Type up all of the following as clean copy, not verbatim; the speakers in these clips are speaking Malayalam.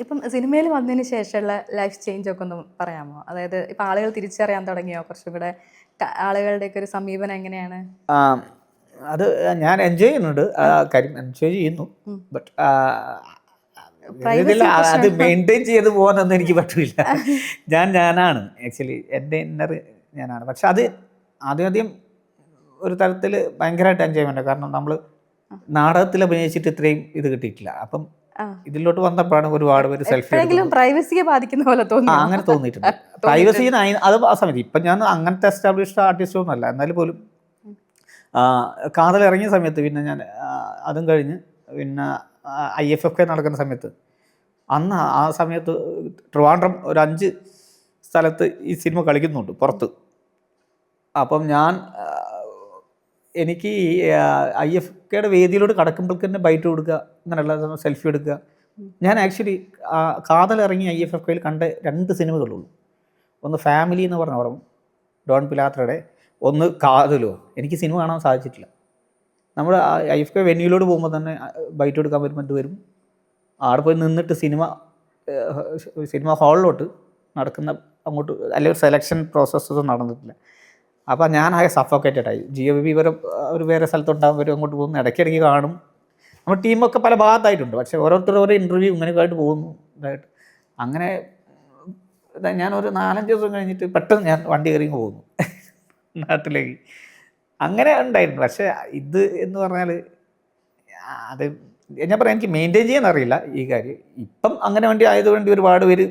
ഇപ്പം സിനിമയിൽ വന്നതിന് ശേഷമുള്ള ലൈഫ് ചേഞ്ച് ഒക്കെ ഒന്ന് പറയാമോ? അതായത് ഇപ്പം ആളുകൾ തിരിച്ചറിയാൻ തുടങ്ങിയോ? കുറച്ചും കൂടെ ആളുകളുടെയൊക്കെ ഒരു സമീപനം എങ്ങനെയാണ്? ആ, അത് ഞാൻ എൻജോയ് ചെയ്യുന്നുണ്ട്, ആ കാര്യം എൻജോയ് ചെയ്യുന്നു. ബട്ട് പ്രൈവസി അത് മെയിൻറ്റെയിൻ ചെയ്ത് പോകാനൊന്നും എനിക്ക് പറ്റില്ല. ഞാനാണ് ആക്ച്വലി എൻ്റെ ഇന്നർ ഞാനാണ്. പക്ഷെ അത് ആദ്യം ഒരു തരത്തിൽ ഭയങ്കരമായിട്ട് എൻജോയ്മെൻറ്റ്. കാരണം നമ്മൾ നാടകത്തിൽ അഭിനയിച്ചിട്ട് ഇത്രയും ഇത് കിട്ടിയിട്ടില്ല. അപ്പം ഇതിലോട്ട് വന്നപ്പോഴാണ് ഒരുപാട് പേര് സെൽഫി പ്രൈവസിയെ ബാധിക്കുന്ന പോലെ തോന്നി. അങ്ങനെ തോന്നിയിട്ടുണ്ട്. പ്രൈവസി അത് ആ സമയത്ത് ഇപ്പം ഞാൻ അങ്ങനത്തെ എസ്റ്റാബ്ലിഷ്ഡ് ആർട്ടിസ്റ്റൊന്നും അല്ല. എന്നാലും പോലും കാതൽ ഇറങ്ങിയ സമയത്ത് പിന്നെ ഞാൻ അതും കഴിഞ്ഞ് പിന്നെ IFFK നടക്കുന്ന സമയത്ത് അന്ന് ആ സമയത്ത് ട്രിവാൻഡ്രം ഒരു 5 സ്ഥലത്ത് ഈ സിനിമ കളിക്കുന്നുണ്ട് പുറത്ത്. അപ്പം എനിക്ക് IFFKയുടെ വേദിയിലോട്ട് കടക്കുമ്പോഴേക്ക് തന്നെ ബൈറ്റ് കൊടുക്കുക, അങ്ങനെയുള്ള സെൽഫി എടുക്കുക. ഞാൻ ആക്ച്വലി കാതലിറങ്ങി IFFKയിൽ കണ്ട 2 സിനിമകളുള്ളൂ. ഒന്ന് ഫാമിലി എന്ന് പറഞ്ഞ പടം ഡോൺ പിലാത്രയുടെ, ഒന്ന് കാതലോ. എനിക്ക് സിനിമ കാണാൻ സാധിച്ചിട്ടില്ല. നമ്മൾ IFFK വെന്യൂയിലോട്ട് പോകുമ്പോൾ തന്നെ ബൈറ്റ് എടുക്കാൻ വരുമ്പോൾ വരും. അവിടെ പോയി നിന്നിട്ട് സിനിമ ഹാളിലോട്ട് നടക്കുന്ന അങ്ങോട്ട് അല്ലെങ്കിൽ സെലക്ഷൻ പ്രോസസ്സൊന്നും നടന്നിട്ടില്ല. അപ്പോൾ ഞാൻ ആകെ സഫോക്കേറ്റഡായി. GOB ഒരു വേറെ സ്ഥലത്തുണ്ടാകുമ്പോൾ അങ്ങോട്ട് പോകുന്നു, ഇടയ്ക്കിടയ്ക്ക് കാണും. നമ്മുടെ ടീമൊക്കെ പല ഭാഗത്തായിട്ടുണ്ട്. പക്ഷേ ഓരോ ഇൻ്റർവ്യൂ ഇങ്ങനെയൊക്കെ ആയിട്ട് പോകുന്നു ഇതായിട്ട്. അങ്ങനെ ഞാനൊരു 4-5 ദിവസം കഴിഞ്ഞിട്ട് പെട്ടെന്ന് ഞാൻ വണ്ടി കയറി പോകുന്നു നാട്ടിലേക്ക്. അങ്ങനെ ഉണ്ടായിരുന്നു. പക്ഷേ ഇത് എന്ന് പറഞ്ഞാൽ അത് ഞാൻ പറയാം, എനിക്ക് മെയിൻറ്റെയിൻ ചെയ്യാൻ അറിയില്ല ഈ കാര്യം. ഇപ്പം അങ്ങനെ ആയതുകൊണ്ട് ഒരുപാട് പേര്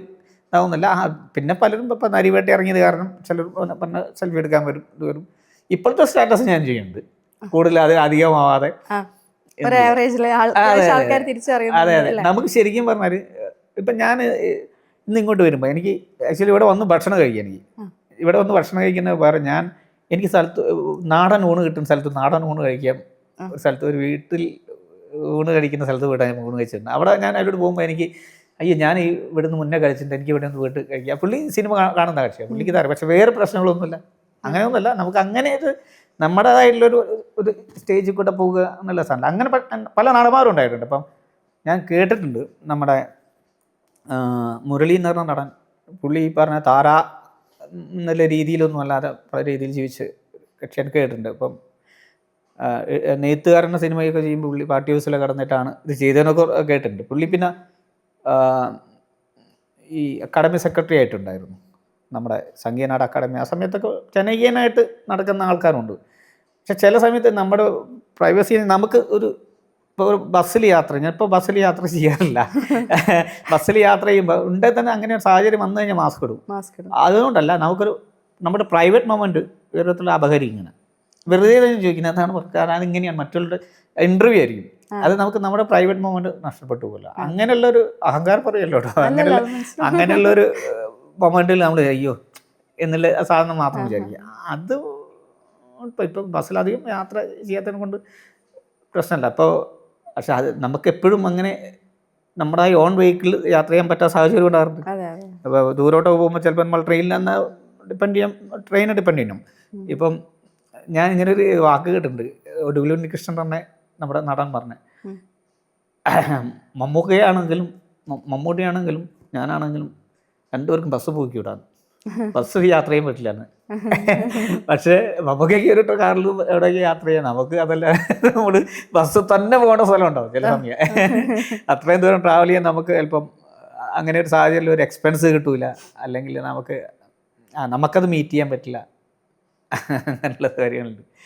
ഇതാവുന്നില്ല. പിന്നെ പലരും ഇപ്പം നരിവേട്ട ഇറങ്ങിയത് കാരണം ചിലർ പറഞ്ഞ സെൽഫി എടുക്കാൻ വരും. ഇപ്പോഴത്തെ സ്റ്റാറ്റസ് ഞാൻ ചെയ്യുന്നുണ്ട് കൂടുതൽ, അത് അധികമാവാതെ. അതെ. നമുക്ക് ശരിക്കും പറഞ്ഞാൽ ഇപ്പം ഞാൻ ഇന്ന് ഇങ്ങോട്ട് വരുമ്പോൾ എനിക്ക് ആക്ച്വലി ഇവിടെ വന്ന് ഭക്ഷണം കഴിക്കാൻ, ഇവിടെ വന്ന് ഭക്ഷണം കഴിക്കുന്ന വേറെ എനിക്ക് സ്ഥലത്ത് നാടൻ ഊണ് കിട്ടുന്ന സ്ഥലത്ത് നാടൻ ഊണ് കഴിക്കാം. ഒരു സ്ഥലത്ത് ഒരു വീട്ടിൽ ഊണ് കഴിക്കുന്ന സ്ഥലത്ത് പോയിട്ട് ഞാൻ ഊണ് കഴിച്ചിട്ടുണ്ട്. അവിടെ ഞാൻ അതിലോട്ട് പോകുമ്പോൾ എനിക്ക് അയ്യോ ഞാൻ ഇവിടുന്ന് മുന്നേ കഴിച്ചിട്ടുണ്ട്, എനിക്ക് ഇവിടെ ഒന്ന് വീട്ടിൽ കഴിക്കാം. പുള്ളി സിനിമ കാണുന്ന കാഴ്ചയാണ്, പുള്ളിക്ക് തരാം. പക്ഷേ വേറെ പ്രശ്നങ്ങളൊന്നുമില്ല, അങ്ങനെയൊന്നുമല്ല. നമുക്ക് അങ്ങനെ ഒരു സ്റ്റേജിൽ കൂടെ പോവുക എന്നുള്ള സാധനം. അങ്ങനെ പല നടന്മാരും ഉണ്ടായിട്ടുണ്ട്. അപ്പം ഞാൻ കേട്ടിട്ടുണ്ട്, നമ്മുടെ മുരളി എന്ന് പറഞ്ഞ നടൻ, പുള്ളി ഈ പറഞ്ഞ താര എന്നുള്ള രീതിയിലൊന്നും അല്ലാതെ പല രീതിയിൽ ജീവിച്ച് കക്ഷി എനിക്ക് കേട്ടിട്ടുണ്ട്. അപ്പം നെയ്ത്തുകാരൻ്റെ സിനിമയൊക്കെ ചെയ്യുമ്പോൾ പുള്ളി പാർട്ടി ഹൗസിലൊക്കെ കടന്നിട്ടാണ് ഇത് ചെയ്തതെന്നൊക്കെ കേട്ടിട്ടുണ്ട്. പുള്ളി പിന്നെ ഈ അക്കാഡമി സെക്രട്ടറി ആയിട്ടുണ്ടായിരുന്നു, നമ്മുടെ സംഗീതനാട് അക്കാഡമി. ആ സമയത്തൊക്കെ ജനകീയനായിട്ട് നടക്കുന്ന ആൾക്കാരുണ്ട്. പക്ഷെ ചില സമയത്ത് നമ്മുടെ പ്രൈവസി നമുക്ക് ഇപ്പോൾ ഒരു ബസ്സിൽ യാത്ര, ഞാനിപ്പോൾ ബസ്സിൽ യാത്ര ചെയ്യാറില്ല. ബസ്സിൽ യാത്ര ചെയ്യുമ്പോൾ ഉണ്ടെങ്കിൽ തന്നെ അങ്ങനെ ഒരു സാഹചര്യം വന്നു കഴിഞ്ഞാൽ മാസ്ക് ഇടും. അതുകൊണ്ടല്ല, നമ്മുടെ പ്രൈവറ്റ് മൊമെൻറ്റ് വിധത്തിൽ അപഹരിക്കണം. വെറുതെ തന്നെ ചോദിക്കുന്നത് എന്താണ് കാരണം, അതിങ്ങനെയാണ് മറ്റുള്ള ഇൻ്റർവ്യൂ ആയിരിക്കും. അത് നമ്മുടെ പ്രൈവറ്റ് മൊമെൻറ്റ് നഷ്ടപ്പെട്ടു പോകില്ല. അങ്ങനെയുള്ളൊരു അഹങ്കാരം പറയുമല്ലോ കേട്ടോ, അങ്ങനെയുള്ളൊരു മൊമെൻറ്റിൽ നമ്മൾ അയ്യോ എന്നുള്ള സാധനം മാത്രം വിചാരിക്കുക. അത് ഇപ്പം ബസ്സിലധികം യാത്ര ചെയ്യാത്തതിനെ കൊണ്ട് പ്രശ്നമല്ല. അപ്പോൾ പക്ഷെ അത് നമുക്ക് എപ്പോഴും അങ്ങനെ നമ്മുടെ ഓൺ വെഹിക്കിൾ യാത്ര ചെയ്യാൻ പറ്റാത്ത സാഹചര്യം ഉണ്ടാകുന്നുണ്ട്. അപ്പോൾ ദൂരോട്ടൊക്കെ പോകുമ്പോൾ ചിലപ്പോൾ നമ്മൾ ട്രെയിനിൽ ട്രെയിനെ ഡിപ്പെൻഡ് ചെയ്യണം. ഇപ്പം ഞാൻ ഇങ്ങനെ ഒരു വാക്ക് കേട്ടിട്ടുണ്ട്, ഒടുവിൽ ഉണ്ണികൃഷ്ണൻ തന്നെ നമ്മുടെ നടൻ പറഞ്ഞ, മമ്മൂട്ടിയാണെങ്കിലും ഞാനാണെങ്കിലും രണ്ടുപേർക്കും ബസ് പോക്കി വിടാണ്, ബസ് യാത്ര ചെയ്യാൻ പറ്റില്ലാന്ന്. പക്ഷേ നമുക്കൊക്കെ ഒരു കാറിൽ എവിടെയൊക്കെ യാത്ര ചെയ്യാം, നമുക്ക് അതല്ല, നമ്മൾ ബസ് തന്നെ പോകേണ്ട സ്ഥലം ഉണ്ടാവും ചില സമയം. അത്രയും ദൂരം ട്രാവൽ ചെയ്യാൻ നമുക്ക് ചിലപ്പം അങ്ങനെ ഒരു സാഹചര്യത്തിൽ ഒരു എക്സ്പെൻസ് കിട്ടൂല, അല്ലെങ്കിൽ നമുക്കത് മീറ്റ് ചെയ്യാൻ പറ്റില്ല, അങ്ങനെയുള്ള കാര്യങ്ങളുണ്ട്.